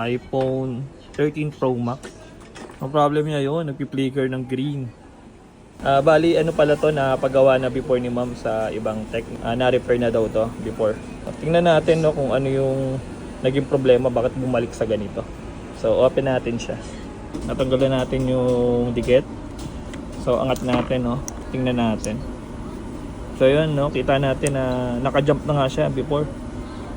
iPhone 13 Pro Max. Ang problem niya yun, nagpi-flicker ng green. Bali, ano pala to na paggawa na before ni ma'am sa ibang tech. Na-repair na daw to before. Tingnan natin no, kung ano yung naging problema, bakit bumalik sa ganito. So, open natin siya. Natanggalan natin yung dikit. So, angat natin no. Tingnan natin. So, yun no, kita natin na naka-jump na nga siya before.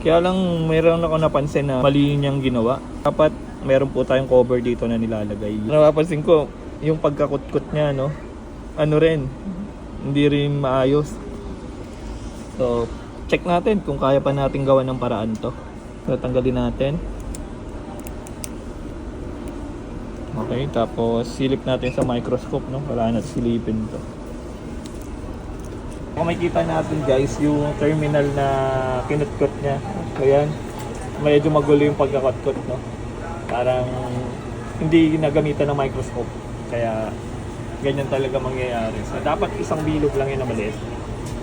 Kaya lang mayroon ako napansin na mali niyang ginawa. Dapat meron po tayong cover dito na nilalagay. Napapansin ko yung pagkakutkot niya no. Ano rin, hindi rin maayos. So, check natin kung kaya pa natin gawa ng paraan to. So, tanggalin natin. Okay, tapos silip natin sa microscope no. Kailangan natin silipin to. Kung makikita natin guys, yung terminal na kinutkot niya. So yan, medyo magulo yung pagkakutkot no. Parang hindi nagamitan ng microscope. Kaya ganyan talaga mangyayari. So dapat isang bilog lang yan na maliit.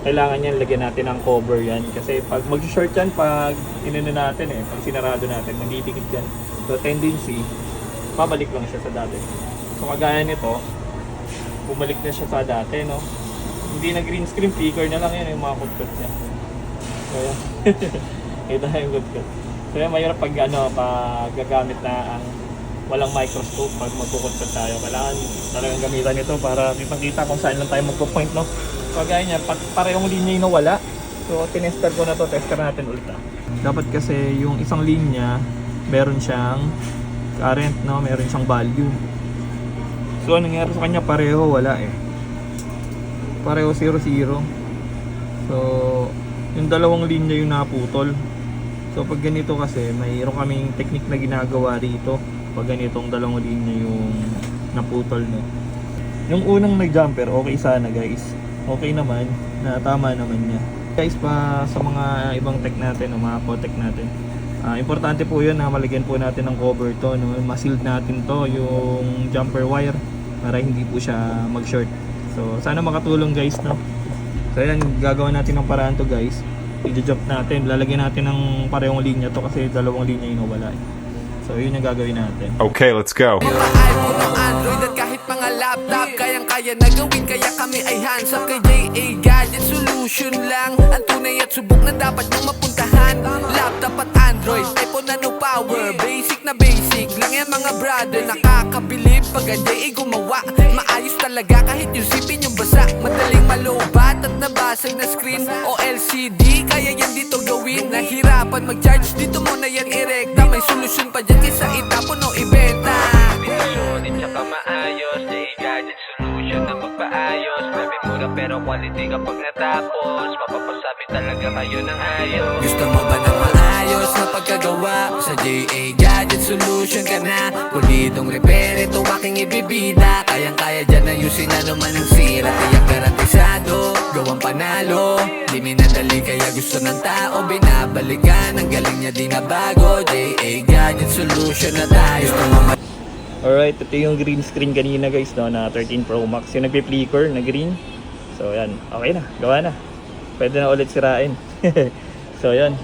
Kailangan yan, lagyan natin ng cover yan. Kasi pag mag-short yan, pag inano natin pag sinarado natin, magdidikit yan. So tendency, pabalik lang siya sa dati. So kagaya nito, bumalik na siya sa dati no. Hindi na green screen, flicker na lang yan yung mga kutkot niya. So yan. Ito na yung kutkot. So yan, mayroon pag gagamit na ang walang microscope pag magkukutkot tayo. Kailangan talagang gamitan ito para kitang-kita kung saan lang tayo magpo-point no. So gaya niya, parehong linya yung nawala. So tinester ko na to, tester natin ulit. Dapat kasi yung isang linya, meron siyang current no, meron siyang value. So anong nangyari sa kanya, pareho wala pareho 0-0. So yung dalawang linya yung naputol. So pag ganito kasi mayroon kaming technique na ginagawa rito pag ganitong dalawang linya yung naputol no. Yung unang nag-jumper okay sana guys, okay naman, na tama naman niya guys. Pa sa mga ibang tech natin o mga co-tech natin, importante po yun na malagyan po natin ng cover to no. Ma-sealed natin to yung jumper wire para hindi po siya mag-short. So sana makatulong guys no. So ayan, gagawa natin ng paraan to guys. I-jump natin, lalagyan natin ng parehong linya to kasi dalawang linya yung nawala So yun yung gagawin natin. Okay, let's go. Mga iPhone o Android at kahit mga laptop, kayang-kaya na gawin, kaya kami ay hands up. Kay JA Gadget Solution lang ang tunay at subok na dapat nyo mapuntahan. Laptop at Android, iPhone Nano Power, basic na basic lang yan mga brother. Nakakabilib pag ang JA gumawa, maayos talaga kahit yung sipin yung basa. Madaling malubat at nabasag na screen o LCD, kaya yan dito gawin. Nahirapan mag-charge, dito mo na yan irekta. May solusyon pa dyan kaysa itapon o ibenta. Solid tsaka maayos, JA Gadget Solution na magpaayos. Grabe mura pero quality kapag natapos, mapapasabi talaga kayo ng ayos. Gusto mo ba ng maayos na pagkagawa? Sa JA Gadget Solution ka na. Pulitong repair, ito aking ibibida. Kayang-kaya dyan ayusin na naman ang sira. Tiyak garantisado, gawang panalo. Di minadali kaya gusto ng tao binabalikan. Ang galing niya di na bago. JA Gadget Solution na tayo. Gusto mo Alright, ito yung green screen kanina guys no, na 13 Pro Max. Yung nagpi-flicker na green. So yan, okay na, gawa na. Pwede na ulit sirain. So yan,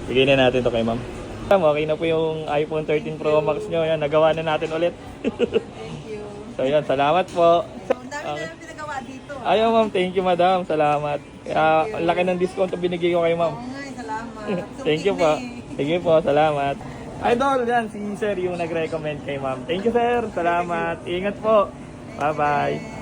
bigay na natin to kay ma'am. Okay na po yung iPhone 13 Pro Max nyo. Yan, nagawa na natin ulit. Thank you. So yan, salamat po. Ang dami na pinagawa dito. Ayaw ma'am, thank you madam, salamat. Kaya ang laki ng discount na binigay ko kay ma'am. Oo nga, salamat. Thank you po. Thank you po, salamat. Idol, yan si sir yung nag-recommend kay ma'am. Thank you sir, salamat. Ingat po. Bye-bye.